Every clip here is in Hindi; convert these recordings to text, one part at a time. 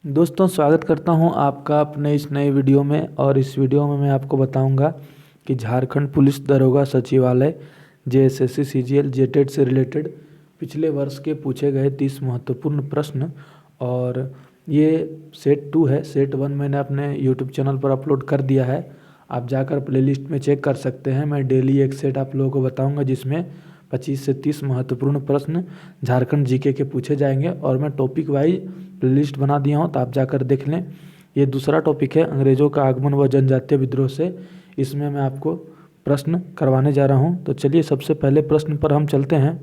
दोस्तों स्वागत करता हूं आपका अपने इस नए वीडियो में। और इस वीडियो में मैं आपको बताऊंगा कि झारखंड पुलिस दरोगा सचिवालय जेएसएससी सीजीएल जेटेट से रिलेटेड पिछले वर्ष के पूछे गए 30 महत्वपूर्ण प्रश्न। और ये सेट 2 है। सेट 1 मैंने अपने यूट्यूब चैनल पर अपलोड कर दिया है, आप जाकर प्लेलिस्ट में चेक कर सकते हैं। मैं डेली एक सेट आप लोगों को बताऊँगा जिसमें 25 से 30 महत्वपूर्ण प्रश्न झारखंड जीके के पूछे जाएंगे। और मैं टॉपिक वाइज प्लेलिस्ट बना दिया हूँ, तो आप जाकर देख लें। ये दूसरा टॉपिक है अंग्रेज़ों का आगमन व जनजातीय विद्रोह से। इसमें मैं आपको प्रश्न करवाने जा रहा हूँ। तो चलिए सबसे पहले प्रश्न पर हम चलते हैं।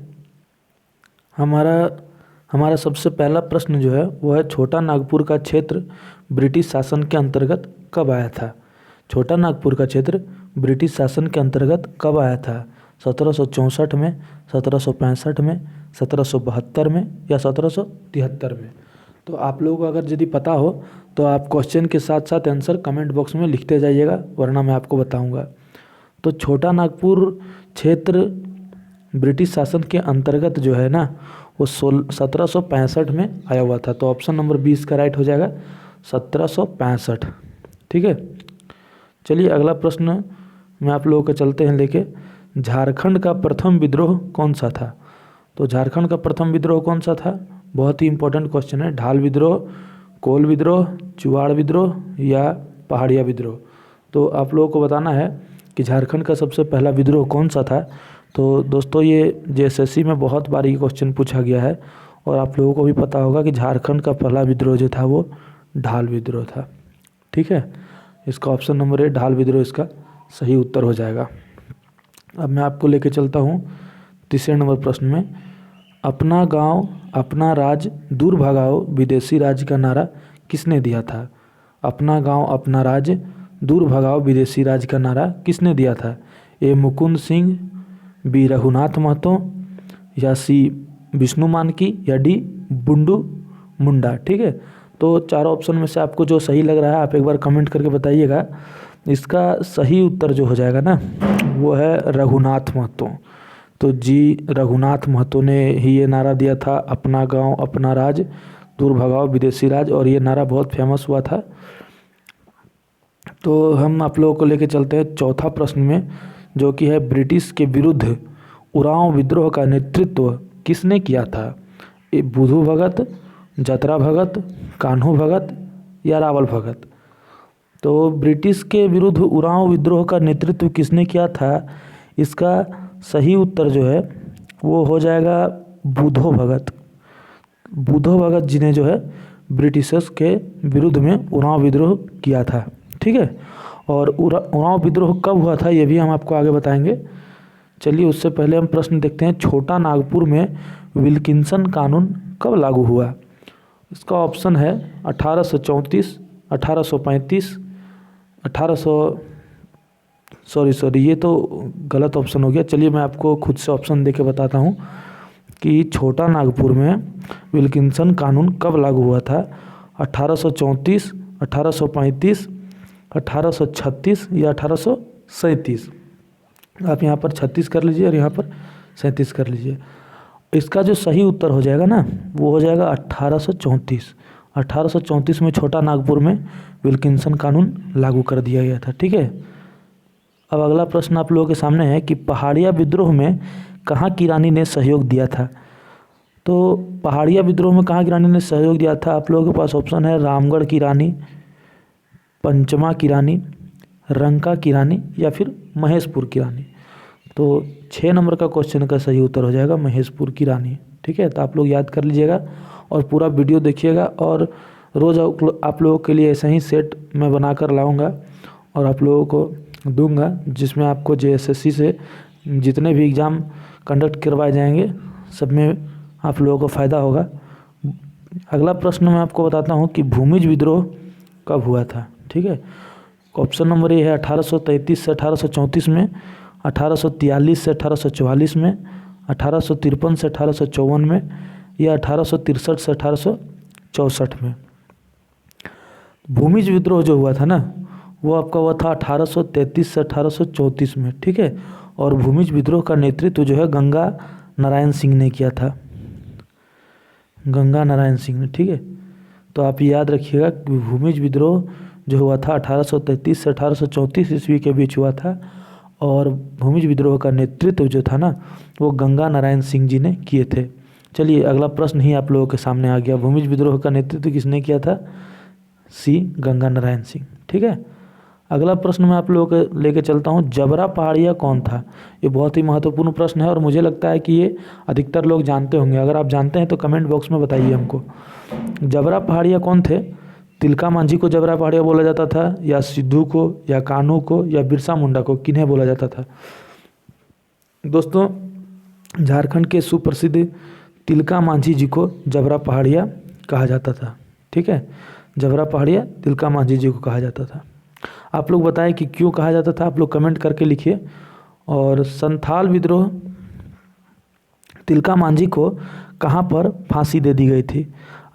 हमारा सबसे पहला प्रश्न जो है वो है, छोटा नागपुर का क्षेत्र ब्रिटिश शासन के अंतर्गत कब आया था। छोटा नागपुर का क्षेत्र ब्रिटिश शासन के अंतर्गत कब आया था? 1764 में, 1765 में, 1772 में या 1773 में? तो आप लोगों को अगर यदि पता हो तो आप क्वेश्चन के साथ साथ आंसर कमेंट बॉक्स में लिखते जाइएगा, वरना मैं आपको बताऊंगा। तो छोटा नागपुर क्षेत्र ब्रिटिश शासन के अंतर्गत जो है ना, वो 1765 में आया हुआ था। तो ऑप्शन नंबर 20 का राइट हो जाएगा 1765। ठीक है, चलिए अगला प्रश्न मैं आप लोगों के चलते हैं लेके। झारखंड का प्रथम विद्रोह कौन सा था? तो झारखंड का प्रथम विद्रोह कौन सा था? बहुत ही इंपॉर्टेंट क्वेश्चन है। ढाल विद्रोह, कोल विद्रोह, चुवाड़ विद्रोह या पहाड़िया विद्रोह? तो आप लोगों को बताना है कि झारखंड का सबसे पहला विद्रोह कौन सा था। तो दोस्तों ये जेएसएससी में बहुत बार ये क्वेश्चन पूछा गया है, और आप लोगों को भी पता होगा कि झारखंड का पहला विद्रोह जो था वो ढाल विद्रोह था। ठीक है, इसका ऑप्शन नंबर ए ढाल विद्रोह इसका सही उत्तर हो जाएगा। अब मैं आपको लेके चलता हूँ तीसरे नंबर प्रश्न में। अपना गांव अपना राज दूर भगाओ विदेशी राज का नारा किसने दिया था? अपना गांव अपना राज दूर भगाओ विदेशी राज का नारा किसने दिया था? ए मुकुंद सिंह, बी रघुनाथ महतो या सी विष्णु मानकी या डी बुंडू मुंडा? ठीक है, तो चारों ऑप्शन में से आपको जो सही लग रहा है आप एक बार कमेंट करके बताइएगा। इसका सही उत्तर जो हो जाएगा ना वो है रघुनाथ महतो। तो जी रघुनाथ महतो ने ही ये नारा दिया था, अपना गांव अपना राज दूर भगाओ विदेशी राज, और ये नारा बहुत फेमस हुआ था। तो हम आप लोगों को लेके चलते हैं चौथा प्रश्न में, जो कि है ब्रिटिश के विरुद्ध उरांव विद्रोह का नेतृत्व किसने किया था? ए बुधू भगत, जतरा भगत, कान्हू भगत या रावल भगत? तो ब्रिटिश के विरुद्ध उरांव विद्रोह का नेतृत्व किसने किया था? इसका सही उत्तर जो है वो हो जाएगा बुधो भगत। बुधो भगत जी ने जो है ब्रिटिशर्स के विरुद्ध में उरांव विद्रोह किया था। ठीक है, और उरांव विद्रोह कब हुआ था ये भी हम आपको आगे बताएंगे। चलिए उससे पहले हम प्रश्न देखते हैं, छोटा नागपुर में विल्किंसन कानून कब लागू हुआ? इसका ऑप्शन है 1834, 1835, 1800 सॉरी ये तो गलत ऑप्शन हो गया। चलिए मैं आपको खुद से ऑप्शन देके बताता हूँ कि छोटा नागपुर में विल्किंसन कानून कब लागू हुआ था। 1834, 1835, 1836 या 1837? आप यहाँ पर 36 कर लीजिए और यहाँ पर 37 कर लीजिए। इसका जो सही उत्तर हो जाएगा ना वो हो जाएगा 1834। 1834 में छोटा नागपुर में विल्किंसन कानून लागू कर दिया गया था। ठीक है, अब अगला प्रश्न आप लोगों के सामने है कि पहाड़िया विद्रोह में कहाँ की रानी ने सहयोग दिया था? तो पहाड़िया विद्रोह में कहाँ की रानी ने सहयोग दिया था? आप लोगों के पास ऑप्शन है रामगढ़ की रानी, पंचमा की रानी, रंका की रानी या फिर महेशपुर की रानी? तो 6 नंबर का क्वेश्चन का सही उत्तर हो जाएगा महेशपुर की रानी। ठीक है, तो आप लोग याद कर लीजिएगा और पूरा वीडियो देखिएगा। और रोज़ आप लोगों के लिए ऐसा ही सेट मैं बनाकर लाऊंगा और आप लोगों को दूंगा, जिसमें आपको जेएसएससी से जितने भी एग्ज़ाम कंडक्ट करवाए जाएंगे सब में आप लोगों को फ़ायदा होगा। अगला प्रश्न मैं आपको बताता हूँ कि भूमिज विद्रोह कब हुआ था। ठीक है, ऑप्शन नंबर ए है 1833 से 1834 में, 1843 से 1844 में, 1853 से 1854 में या 1863 से 1864 में? भूमिज विद्रोह जो हुआ था ना वो आपका हुआ था 1833 से 1834 में। ठीक है, और भूमिज विद्रोह का नेतृत्व जो है गंगा नारायण सिंह ने किया था, गंगा नारायण सिंह ने। ठीक है, तो आप याद रखिएगा कि भूमिज विद्रोह जो हुआ था 1833 से 1834 ईस्वी के बीच हुआ था, और भूमिज विद्रोह का नेतृत्व जो था ना वो गंगा नारायण सिंह जी ने किए थे। चलिए अगला प्रश्न ही आप लोगों के सामने आ गया, भूमिज विद्रोह का नेतृत्व किसने किया था? सी गंगा नारायण सिंह। ठीक है, अगला प्रश्न मैं आप लोगों को लेके चलता हूँ, जबरा पहाड़िया कौन था? ये बहुत ही महत्वपूर्ण प्रश्न है और मुझे लगता है कि ये अधिकतर लोग जानते होंगे। अगर आप जानते हैं तो कमेंट बॉक्स में बताइए हमको। जबरा पहाड़िया कौन थे? तिलका मांझी को जबरा पहाड़िया बोला जाता था, या सिद्धू को, या कान्हू को, या बिरसा मुंडा को? किन्हें बोला जाता था? दोस्तों, झारखंड के सुप्रसिद्ध तिलका मांझी जी को जबरा पहाड़िया कहा जाता था। ठीक है, जबरा पहाड़िया तिलका मांझी जी को कहा जाता था। आप लोग बताएं कि क्यों कहा जाता था, आप लोग कमेंट करके लिखिए। और संथाल विद्रोह, तिलका मांझी को कहाँ पर फांसी दे दी गई थी?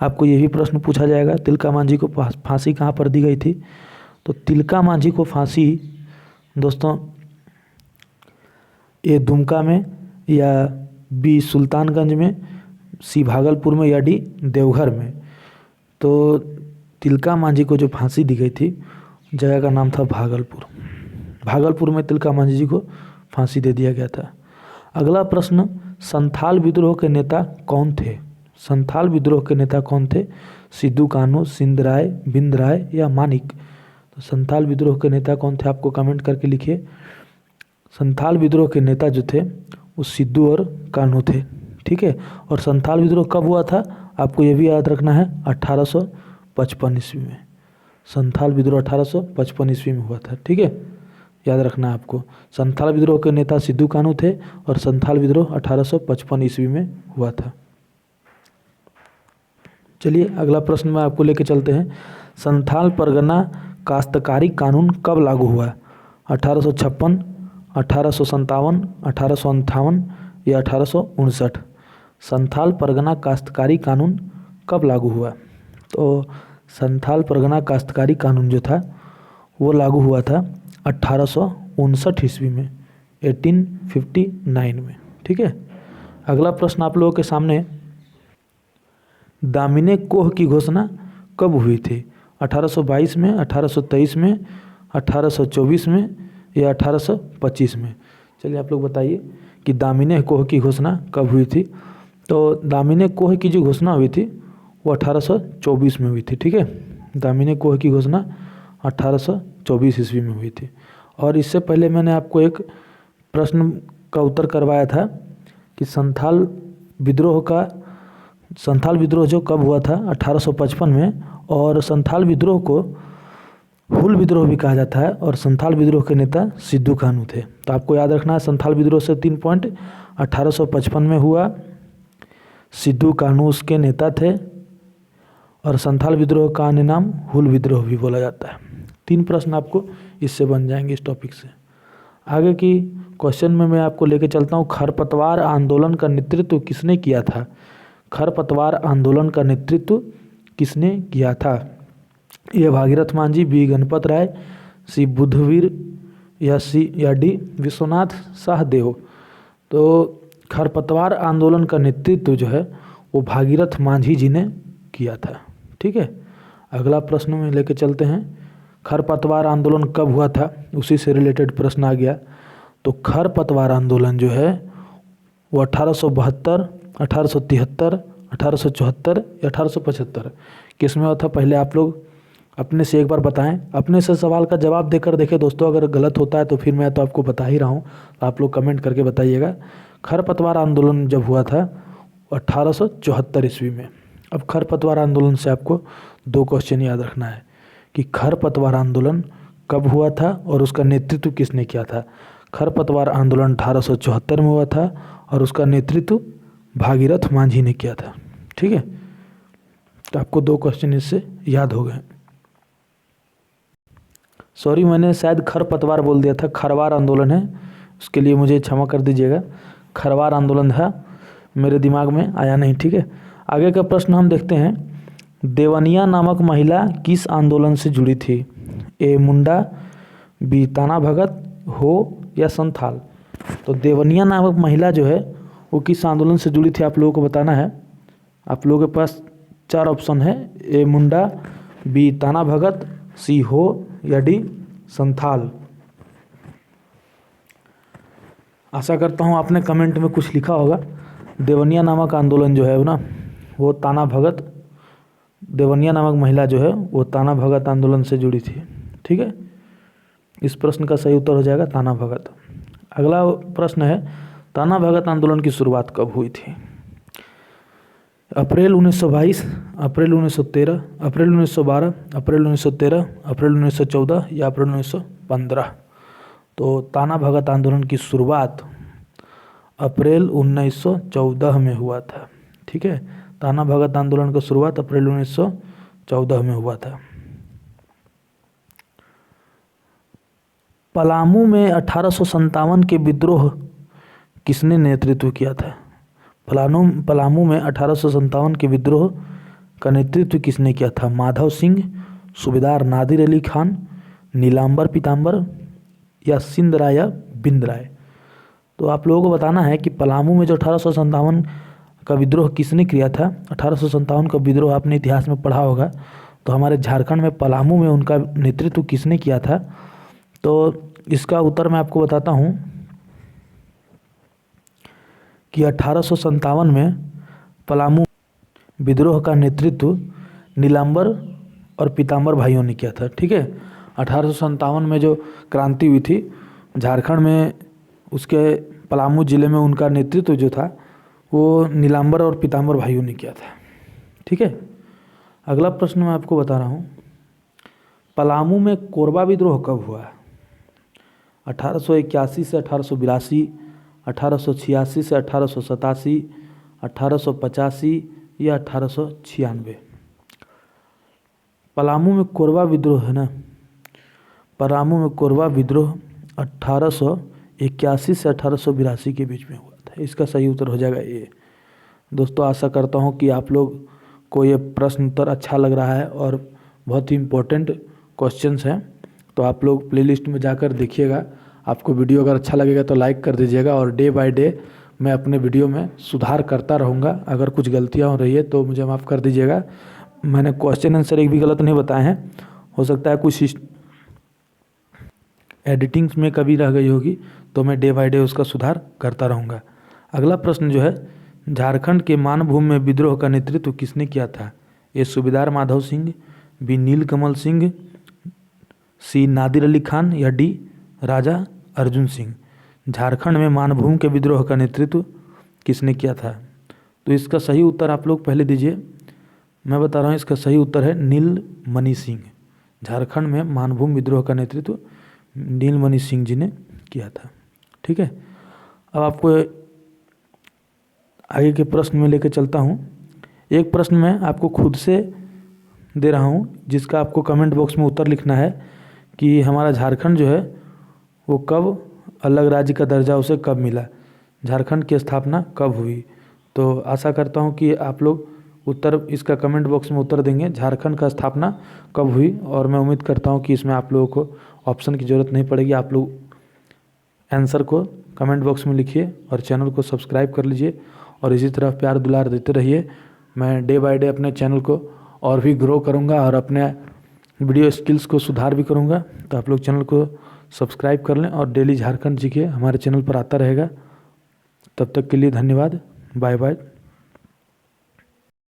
आपको ये भी प्रश्न पूछा जाएगा, तिलका मांझी को फांसी कहाँ पर दी गई थी? तो तिलका मांझी को फांसी दोस्तों ए दुमका में, या बी सुल्तानगंज में, सी भागलपुर में, या डी देवघर में? तो तिलका मांझी को जो फांसी दी गई थी जगह का नाम था भागलपुर। भागलपुर में तिलका मांझी जी को फांसी दे दिया गया था। अगला प्रश्न, संथाल विद्रोह के नेता कौन थे? संथाल विद्रोह के नेता कौन थे? सिद्धू कान्हू, सिंध राय, बिंद राय, या मानिक? तो संथाल विद्रोह के नेता कौन थे? आपको कमेंट करके लिखिए। संथाल विद्रोह के नेता जो थे वो सिद्धू और कान्हू थे। ठीक है, और संथाल विद्रोह कब हुआ था? आपको ये भी याद रखना है, 1855 ईस्वी में। संथाल विद्रोह 1855 ईस्वी में हुआ था। ठीक है, याद रखना है आपको। संथाल विद्रोह के नेता सिद्धू कान्हू थे और संथाल विद्रोह 1855 ईस्वी में हुआ था। चलिए अगला प्रश्न में आपको लेके चलते हैं, संथाल परगना काश्तकारी कानून कब लागू हुआ? 1856, 1857, 1858 या 1859? संथाल परगना काश्तकारी कानून कब लागू हुआ? तो संथाल परगना काश्तकारी कानून जो था वो लागू हुआ था 1859 ईस्वी में, 1859 में। ठीक है, अगला प्रश्न आप लोगों के सामने, दामिनी कोह की घोषणा कब हुई थी? 1822 में, 1823 में, 1824 में, या 1825 में? चलिए आप लोग बताइए कि दामिनी कोह की घोषणा कब हुई थी। तो दामिनी कोह की जो घोषणा हुई थी वो 1824 में हुई थी। ठीक है, दामिनी कोह की घोषणा 1824 ईस्वी में हुई थी। और इससे पहले मैंने आपको एक प्रश्न का उत्तर करवाया था कि संथाल विद्रोह जो कब हुआ था? 1855 में। और संथाल विद्रोह को हुल विद्रोह भी कहा जाता है, और संथाल विद्रोह के नेता सिद्धू कान्हू थे। तो आपको याद रखना है, संथाल विद्रोह से 3 पॉइंट, 1855 में हुआ, सिद्धू कान्हू उसके नेता थे, और संथाल विद्रोह का अन्य नाम हुल विद्रोह भी बोला जाता है। 3 प्रश्न आपको इससे बन जाएंगे इस टॉपिक से। आगे की क्वेश्चन में मैं आपको लेके चलता हूँ, खरपतवार आंदोलन का नेतृत्व किसने किया था? खरपतवार आंदोलन का नेतृत्व किसने किया था? ए भागीरथ मांझी, बी गणपत राय, सी बुद्धवीर, या डी विश्वनाथ सहदेव? तो खरपतवार आंदोलन का नेतृत्व जो है वो भागीरथ मांझी जी ने किया था। ठीक है, अगला प्रश्न में लेके चलते हैं, खरपतवार आंदोलन कब हुआ था? उसी से रिलेटेड प्रश्न आ गया। तो खरपतवार आंदोलन जो है वो 1872, 1873, 1874 या 1875 किस में हुआ था? पहले आप लोग अपने से एक बार बताएं, अपने से सवाल का जवाब देकर देखें दोस्तों। अगर गलत होता है तो फिर मैं तो आपको बता ही रहा हूँ, तो आप लोग कमेंट करके बताइएगा। खरपतवार आंदोलन जब हुआ था 1874 ईस्वी में। अब खरपतवार आंदोलन से आपको 2 क्वेश्चन याद रखना है कि खरपतवार आंदोलन कब हुआ था और उसका नेतृत्व किसने किया था। खरपतवार आंदोलन 1874 में हुआ था और उसका नेतृत्व भागीरथ मांझी ने किया था। ठीक है, तो आपको 2 क्वेश्चन इससे याद हो गए। सॉरी, मैंने शायद खरपतवार बोल दिया था, खरवार आंदोलन है, उसके लिए मुझे क्षमा कर दीजिएगा। खरवार आंदोलन था, मेरे दिमाग में आया नहीं। ठीक है, आगे का प्रश्न हम देखते हैं, देवनिया नामक महिला किस आंदोलन से जुड़ी थी? ए मुंडा, बी ताना भगत, हो या संथाल? तो देवनिया नामक महिला जो है वो किस आंदोलन से जुड़ी थी आप लोगों को बताना है। आप लोगों के पास चार ऑप्शन है, ए मुंडा, बी ताना भगत, सी हो या डी संथाल। आशा करता हूँ आपने कमेंट में कुछ लिखा होगा। देवनिया नामक आंदोलन जो है ना, वो ताना भगत, देवनिया नामक महिला जो है वो ताना भगत आंदोलन से जुड़ी थी। ठीक है, इस प्रश्न का सही उत्तर हो जाएगा ताना भगत। अगला प्रश्न है, ताना भगत आंदोलन की शुरुआत कब हुई थी? अप्रैल 1922, अप्रैल 1913, अप्रैल 1912, अप्रैल 1913, अप्रैल 1914 या अप्रैल 1915। तो ताना भगत आंदोलन की शुरुआत अप्रैल 1914 में हुआ था। ठीक है, ताना भगत आंदोलन की शुरुआत अप्रैल 1914 में हुआ था। पलामू में 1857 के विद्रोह किसने नेतृत्व किया था? पलामू में 1857 के विद्रोह का नेतृत्व किसने किया था? माधव सिंह, सूबेदार नादिर अली खान, नीलांबर पीताम्बर या सिंध राय या बिंद राय। तो आप लोगों को बताना है कि पलामू में जो 1857 का विद्रोह किसने किया था। 1857 का विद्रोह आपने इतिहास में पढ़ा होगा। तो हमारे झारखंड में पलामू में उनका नेतृत्व किसने किया था? तो इसका उत्तर मैं आपको बताता हूँ कि 1857 में पलामू विद्रोह का नेतृत्व नीलांबर और पीताम्बर भाइयों ने किया था। ठीक है, 1857 में जो क्रांति हुई थी झारखंड में, उसके पलामू ज़िले में उनका नेतृत्व जो था वो नीलांबर और पीताम्बर भाइयों ने किया था। ठीक है, अगला प्रश्न मैं आपको बता रहा हूँ, पलामू में कोरबा विद्रोह कब हुआ? 1881 से 1882, 1886 से 1887, 1885 या 1896। पलामू में कोरबा विद्रोह है ना, पलामू में कोरबा विद्रोह 1881 से 1882 के बीच में हुआ था। इसका सही उत्तर हो जाएगा ए। दोस्तों, आशा करता हूँ कि आप लोग को ये प्रश्न उत्तर अच्छा लग रहा है और बहुत ही इम्पोर्टेंट क्वेश्चंस हैं। तो आप लोग प्लेलिस्ट में जाकर देखिएगा। आपको वीडियो अगर अच्छा लगेगा तो लाइक कर दीजिएगा और डे बाय डे मैं अपने वीडियो में सुधार करता रहूँगा। अगर कुछ गलतियाँ हो रही है तो मुझे माफ़ कर दीजिएगा। मैंने क्वेश्चन आंसर एक भी गलत नहीं बताए हैं, हो सकता है कुछ एडिटिंग्स में कभी रह गई होगी, तो मैं डे बाय डे उसका सुधार करता रहूँगा। अगला प्रश्न जो है, झारखंड के मानभूमि में विद्रोह का नेतृत्व किसने किया था? ए सूबेदार माधव सिंह, बी नीलकमल सिंह, सी नादिर अली खान या डी राजा अर्जुन सिंह। झारखंड में मानभूमि के विद्रोह का नेतृत्व किसने किया था? तो इसका सही उत्तर आप लोग पहले दीजिए, मैं बता रहा हूँ। इसका सही उत्तर है नीलमणि सिंह। झारखंड में मानभूमि विद्रोह का नेतृत्व नीलमणि सिंह जी ने किया था। ठीक है, अब आपको आगे के प्रश्न में लेकर चलता हूँ। एक प्रश्न मैं आपको खुद से दे रहा हूँ, जिसका आपको कमेंट बॉक्स में उत्तर लिखना है कि हमारा झारखंड जो है वो कब अलग राज्य का दर्जा उसे कब मिला, झारखंड की स्थापना कब हुई। तो आशा करता हूँ कि आप लोग उत्तर इसका कमेंट बॉक्स में उत्तर देंगे, झारखंड का स्थापना कब हुई। और मैं उम्मीद करता हूँ कि इसमें आप लोगों को ऑप्शन की ज़रूरत नहीं पड़ेगी। आप लोग आंसर को कमेंट बॉक्स में लिखिए और चैनल को सब्सक्राइब कर लीजिए और इसी तरह प्यार दुलार देते रहिए। मैं डे बाय डे अपने चैनल को और भी ग्रो करूँगा और अपने वीडियो स्किल्स को सुधार भी करूँगा। तो आप लोग चैनल को सब्सक्राइब कर लें और डेली झारखंड जी के हमारे चैनल पर आता रहेगा। तब तक के लिए धन्यवाद, बाय बाय।